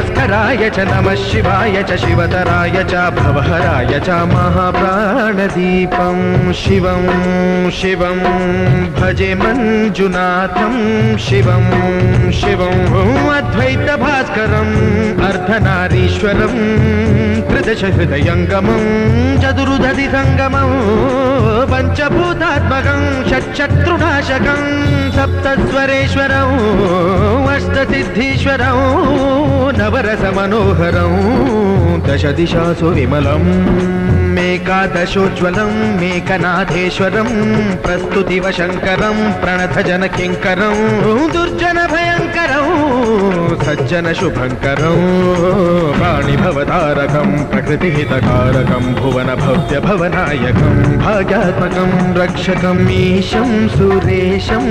भास्कराय च नमः शिवाय च शिवतराय च भवहराय च महाप्राणदीपं शिवं शिवं भजे मञ्जुनाथं शिवं शिवं अद्वैतभास्करम् अर्धनारीश्वरं त्रिदशहृदयङ्गमं चतुर्दधिसङ्गमं पञ्चभूतात्मकं षट्शत्रुनाशकं सप्तस्वरेश्वरं अष्टसिद्धीश्वरं नवरसमनोहरं दशदिशासु विमलं मेकादशोज्ज्वलं मेकनाथेश्वरं प्रस्तुतिवशङ्करं प्रणतजनकिङ्करं दुर्जनभयङ्करं सज्जनशुभङ्करं वाणिभवतारकं प्रकृतिहितकारकं भुवनभव्यभवनायकं भाग्यात्मकं रक्षकम् ईशं सुरेशं